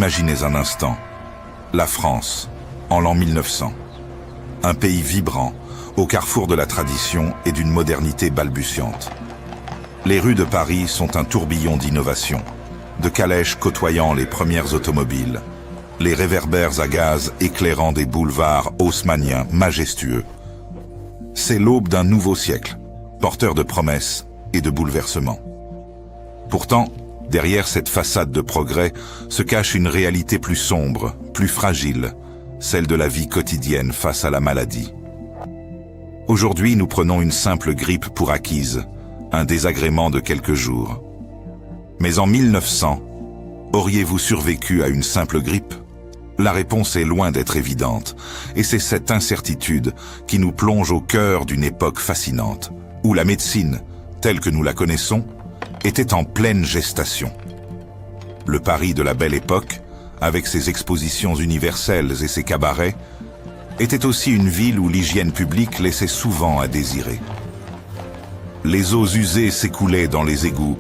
Imaginez un instant, la France, en l'an 1900. Un pays vibrant, au carrefour de la tradition et d'une modernité balbutiante. Les rues de Paris sont un tourbillon d'innovation, de calèches côtoyant les premières automobiles, les réverbères à gaz éclairant des boulevards haussmanniens majestueux. C'est l'aube d'un nouveau siècle, porteur de promesses et de bouleversements. Pourtant, derrière cette façade de progrès se cache une réalité plus sombre, plus fragile, celle de la vie quotidienne face à la maladie. Aujourd'hui, nous prenons une simple grippe pour acquise, un désagrément de quelques jours. Mais en 1900, auriez-vous survécu à une simple grippe? La réponse est loin d'être évidente, et c'est cette incertitude qui nous plonge au cœur d'une époque fascinante, où la médecine, telle que nous la connaissons, était en pleine gestation. Le Paris de la Belle Époque, avec ses expositions universelles et ses cabarets, était aussi une ville où l'hygiène publique laissait souvent à désirer. Les eaux usées s'écoulaient dans les égouts,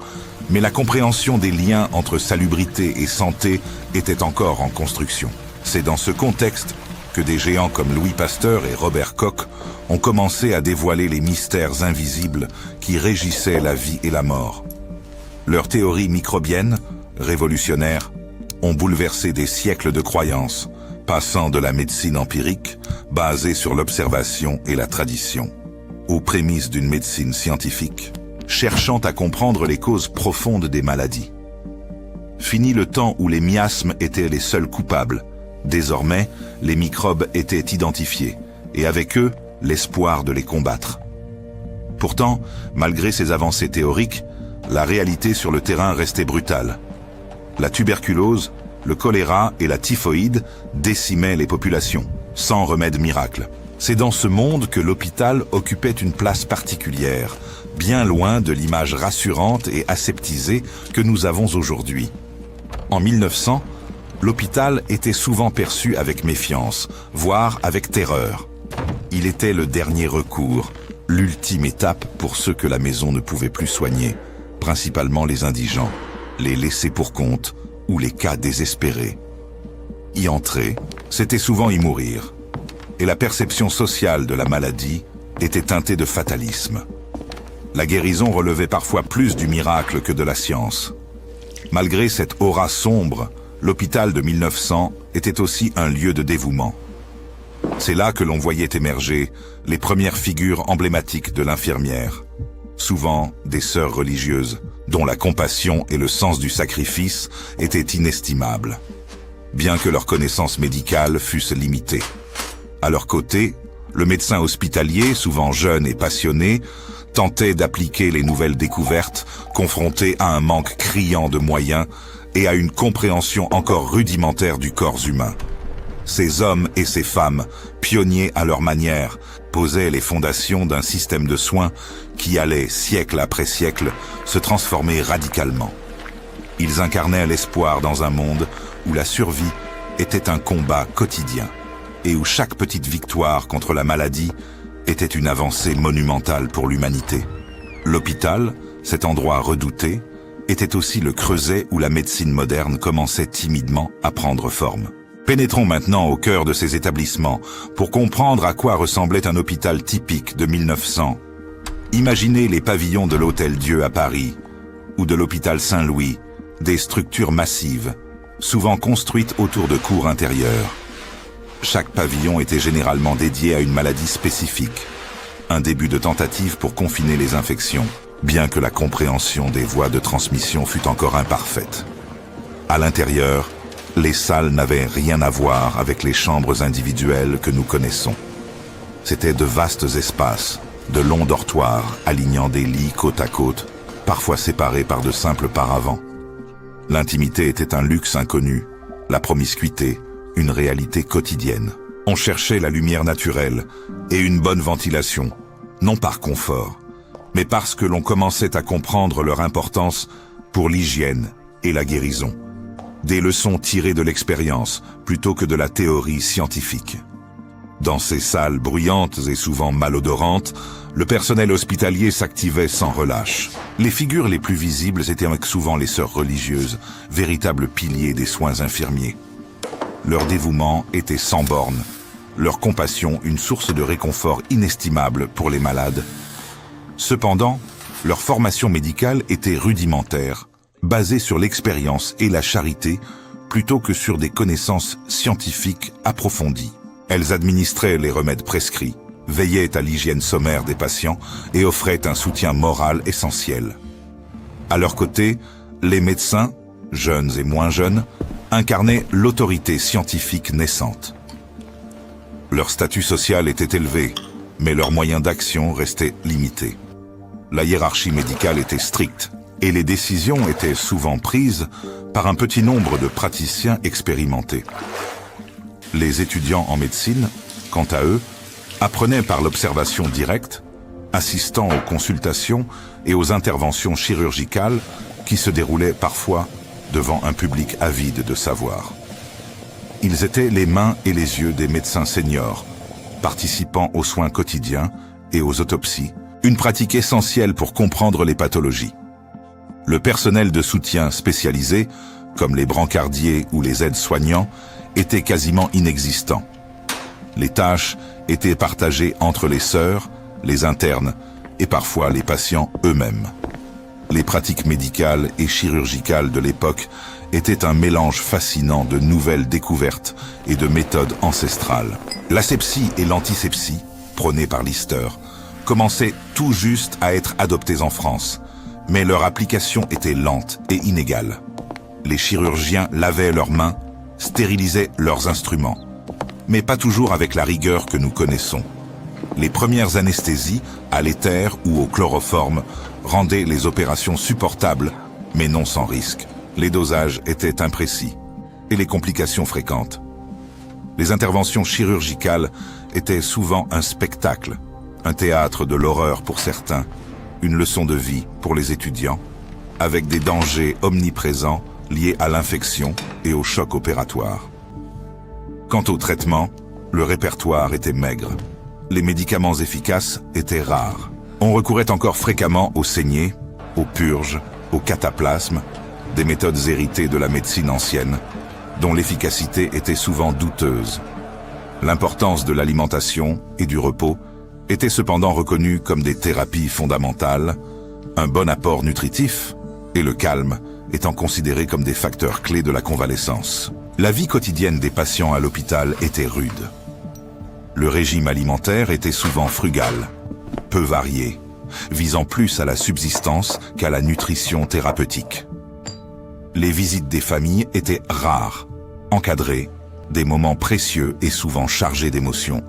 mais la compréhension des liens entre salubrité et santé était encore en construction. C'est dans ce contexte que des géants comme Louis Pasteur et Robert Koch ont commencé à dévoiler les mystères invisibles qui régissaient la vie et la mort. Leurs théories microbiennes, révolutionnaires, ont bouleversé des siècles de croyances, passant de la médecine empirique, basée sur l'observation et la tradition, aux prémices d'une médecine scientifique, cherchant à comprendre les causes profondes des maladies. Fini le temps où les miasmes étaient les seuls coupables. Désormais, les microbes étaient identifiés, et avec eux, l'espoir de les combattre. Pourtant, malgré ces avancées théoriques, la réalité sur le terrain restait brutale. La tuberculose, le choléra et la typhoïde décimaient les populations, sans remède miracle. C'est dans ce monde que l'hôpital occupait une place particulière, bien loin de l'image rassurante et aseptisée que nous avons aujourd'hui. En 1900, l'hôpital était souvent perçu avec méfiance, voire avec terreur. Il était le dernier recours, l'ultime étape pour ceux que la maison ne pouvait plus soigner, principalement les indigents, les laissés pour compte ou les cas désespérés. Y entrer, c'était souvent y mourir. Et la perception sociale de la maladie était teintée de fatalisme. La guérison relevait parfois plus du miracle que de la science. Malgré cette aura sombre, l'hôpital de 1900 était aussi un lieu de dévouement. C'est là que l'on voyait émerger les premières figures emblématiques de l'infirmière, souvent des sœurs religieuses, dont la compassion et le sens du sacrifice étaient inestimables, bien que leurs connaissances médicales fussent limitées. À leur côté, le médecin hospitalier, souvent jeune et passionné, tentait d'appliquer les nouvelles découvertes, confronté à un manque criant de moyens et à une compréhension encore rudimentaire du corps humain. Ces hommes et ces femmes, pionniers à leur manière, posaient les fondations d'un système de soins qui allait, siècle après siècle, se transformer radicalement. Ils incarnaient l'espoir dans un monde où la survie était un combat quotidien et où chaque petite victoire contre la maladie était une avancée monumentale pour l'humanité. L'hôpital, cet endroit redouté, était aussi le creuset où la médecine moderne commençait timidement à prendre forme. Pénétrons maintenant au cœur de ces établissements pour comprendre à quoi ressemblait un hôpital typique de 1900. Imaginez les pavillons de l'Hôtel Dieu à Paris ou de l'hôpital Saint-Louis, des structures massives, souvent construites autour de cours intérieures. Chaque pavillon était généralement dédié à une maladie spécifique, un début de tentative pour confiner les infections, bien que la compréhension des voies de transmission fût encore imparfaite. À l'intérieur, les salles n'avaient rien à voir avec les chambres individuelles que nous connaissons. C'étaient de vastes espaces, de longs dortoirs alignant des lits côte à côte, parfois séparés par de simples paravents. L'intimité était un luxe inconnu, la promiscuité, une réalité quotidienne. On cherchait la lumière naturelle et une bonne ventilation, non par confort, mais parce que l'on commençait à comprendre leur importance pour l'hygiène et la guérison. Des leçons tirées de l'expérience plutôt que de la théorie scientifique. Dans ces salles bruyantes et souvent malodorantes, le personnel hospitalier s'activait sans relâche. Les figures les plus visibles étaient souvent les sœurs religieuses, véritables piliers des soins infirmiers. Leur dévouement était sans bornes, leur compassion une source de réconfort inestimable pour les malades. Cependant, leur formation médicale était rudimentaire, basée sur l'expérience et la charité, plutôt que sur des connaissances scientifiques approfondies. Elles administraient les remèdes prescrits, veillaient à l'hygiène sommaire des patients et offraient un soutien moral essentiel. À leur côté, les médecins, jeunes et moins jeunes, incarnaient l'autorité scientifique naissante. Leur statut social était élevé, mais leurs moyens d'action restaient limités. La hiérarchie médicale était stricte et les décisions étaient souvent prises par un petit nombre de praticiens expérimentés. Les étudiants en médecine, quant à eux, apprenaient par l'observation directe, assistant aux consultations et aux interventions chirurgicales qui se déroulaient parfois devant un public avide de savoir. Ils étaient les mains et les yeux des médecins seniors, participant aux soins quotidiens et aux autopsies, une pratique essentielle pour comprendre les pathologies. Le personnel de soutien spécialisé, comme les brancardiers ou les aides-soignants, était quasiment inexistant. Les tâches étaient partagées entre les sœurs, les internes et parfois les patients eux-mêmes. Les pratiques médicales et chirurgicales de l'époque étaient un mélange fascinant de nouvelles découvertes et de méthodes ancestrales. L'asepsie et l'antisepsie, prônées par Lister, commençaient tout juste à être adoptées en France, mais leur application était lente et inégale. Les chirurgiens lavaient leurs mains, stérilisaient leurs instruments, mais pas toujours avec la rigueur que nous connaissons. Les premières anesthésies, à l'éther ou au chloroforme, rendaient les opérations supportables, mais non sans risque. Les dosages étaient imprécis et les complications fréquentes. Les interventions chirurgicales étaient souvent un spectacle, un théâtre de l'horreur pour certains, une leçon de vie pour les étudiants, avec des dangers omniprésents liés à l'infection et au choc opératoire. Quant au traitement, le répertoire était maigre. Les médicaments efficaces étaient rares. On recourait encore fréquemment aux saignées, aux purges, aux cataplasmes, des méthodes héritées de la médecine ancienne, dont l'efficacité était souvent douteuse. L'importance de l'alimentation et du repos était cependant reconnue comme des thérapies fondamentales, un bon apport nutritif et le calme étant considérés comme des facteurs clés de la convalescence. La vie quotidienne des patients à l'hôpital était rude. Le régime alimentaire était souvent frugal, peu varié, visant plus à la subsistance qu'à la nutrition thérapeutique. Les visites des familles étaient rares, encadrées, des moments précieux et souvent chargés d'émotions,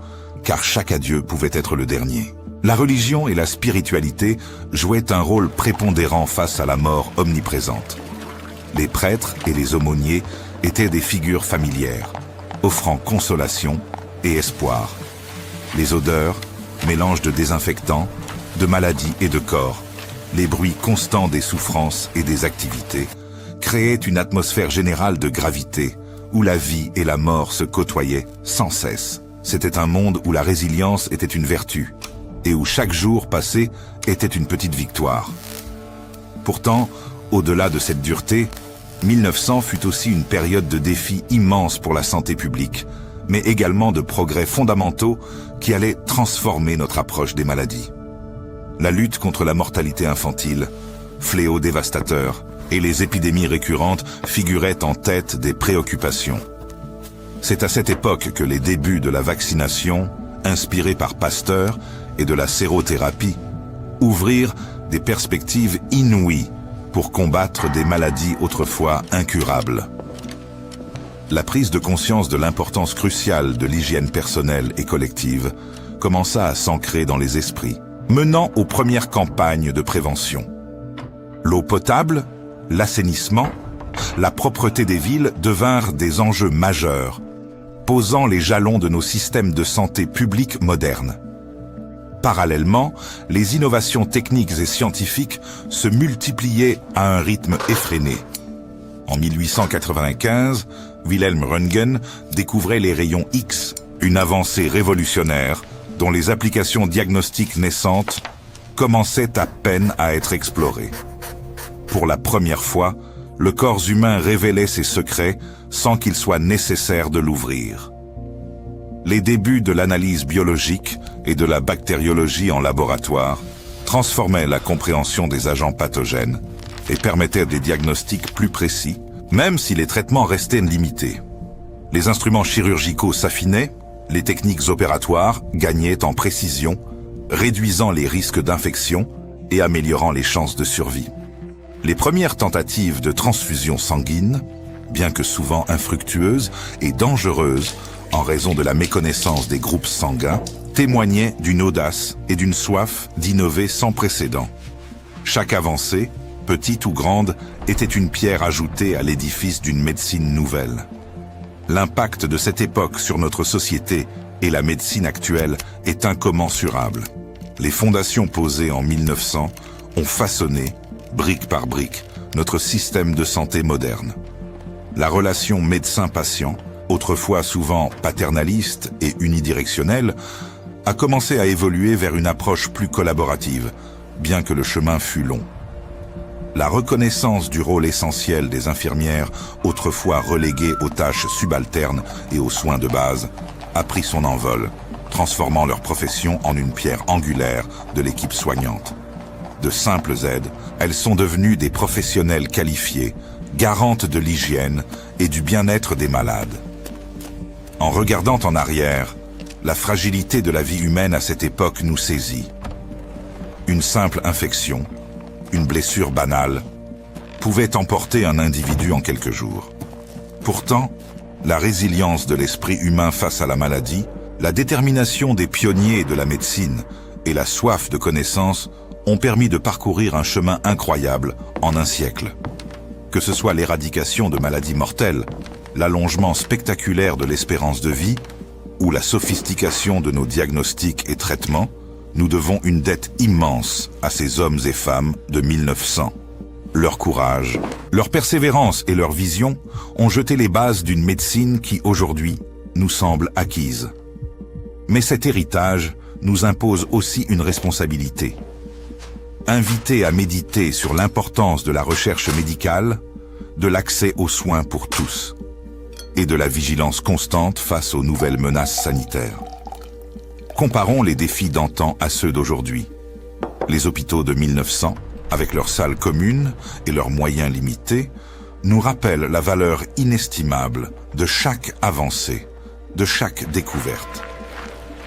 car chaque adieu pouvait être le dernier. La religion et la spiritualité jouaient un rôle prépondérant face à la mort omniprésente. Les prêtres et les aumôniers étaient des figures familières, offrant consolation et espoir. Les odeurs, mélange de désinfectants, de maladies et de corps, les bruits constants des souffrances et des activités, créaient une atmosphère générale de gravité, où la vie et la mort se côtoyaient sans cesse. C'était un monde où la résilience était une vertu, et où chaque jour passé était une petite victoire. Pourtant, au-delà de cette dureté, 1900 fut aussi une période de défis immenses pour la santé publique, mais également de progrès fondamentaux qui allaient transformer notre approche des maladies. La lutte contre la mortalité infantile, fléau dévastateur, et les épidémies récurrentes figuraient en tête des préoccupations. C'est à cette époque que les débuts de la vaccination, inspirés par Pasteur, et de la sérothérapie, ouvrirent des perspectives inouïes pour combattre des maladies autrefois incurables. La prise de conscience de l'importance cruciale de l'hygiène personnelle et collective commença à s'ancrer dans les esprits, menant aux premières campagnes de prévention. L'eau potable, l'assainissement, la propreté des villes devinrent des enjeux majeurs, posant les jalons de nos systèmes de santé publics modernes. Parallèlement, les innovations techniques et scientifiques se multipliaient à un rythme effréné. En 1895, Wilhelm Röntgen découvrait les rayons X, Une avancée révolutionnaire dont les applications diagnostiques naissantes commençaient à peine à être explorées. Pour la première fois, le corps humain révélait ses secrets sans qu'il soit nécessaire de l'ouvrir. Les débuts de l'analyse biologique et de la bactériologie en laboratoire transformaient la compréhension des agents pathogènes et permettaient des diagnostics plus précis, même si les traitements restaient limités. Les instruments chirurgicaux s'affinaient, les techniques opératoires gagnaient en précision, réduisant les risques d'infection et améliorant les chances de survie. Les premières tentatives de transfusion sanguine, bien que souvent infructueuses et dangereuses en raison de la méconnaissance des groupes sanguins, témoignaient d'une audace et d'une soif d'innover sans précédent. Chaque avancée, petite ou grande, était une pierre ajoutée à l'édifice d'une médecine nouvelle. L'impact de cette époque sur notre société et la médecine actuelle est incommensurable. Les fondations posées en 1900 ont façonné, brique par brique, notre système de santé moderne. La relation médecin-patient, autrefois souvent paternaliste et unidirectionnelle, a commencé à évoluer vers une approche plus collaborative, bien que le chemin fût long. La reconnaissance du rôle essentiel des infirmières, autrefois reléguées aux tâches subalternes et aux soins de base, a pris son envol, transformant leur profession en une pierre angulaire de l'équipe soignante. De simples aides, elles sont devenues des professionnels qualifiés, garantes de l'hygiène et du bien-être des malades. En regardant en arrière, la fragilité de la vie humaine à cette époque nous saisit. Une simple infection, une blessure banale, pouvait emporter un individu en quelques jours. Pourtant, la résilience de l'esprit humain face à la maladie, la détermination des pionniers de la médecine et la soif de connaissance ont permis de parcourir un chemin incroyable en un siècle. Que ce soit l'éradication de maladies mortelles, l'allongement spectaculaire de l'espérance de vie ou la sophistication de nos diagnostics et traitements, nous devons une dette immense à ces hommes et femmes de 1900. Leur courage, leur persévérance et leur vision ont jeté les bases d'une médecine qui, aujourd'hui, nous semble acquise. Mais cet héritage nous impose aussi une responsabilité. Inviter à méditer sur l'importance de la recherche médicale, de l'accès aux soins pour tous, et de la vigilance constante face aux nouvelles menaces sanitaires. Comparons les défis d'antan à ceux d'aujourd'hui. Les hôpitaux de 1900, avec leurs salles communes et leurs moyens limités, nous rappellent la valeur inestimable de chaque avancée, de chaque découverte.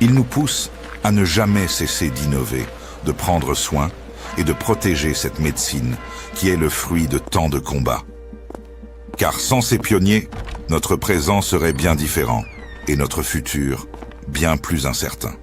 Ils nous poussent à ne jamais cesser d'innover, de prendre soin et de protéger cette médecine qui est le fruit de tant de combats. Car sans ces pionniers, notre présent serait bien différent et notre futur bien plus incertain.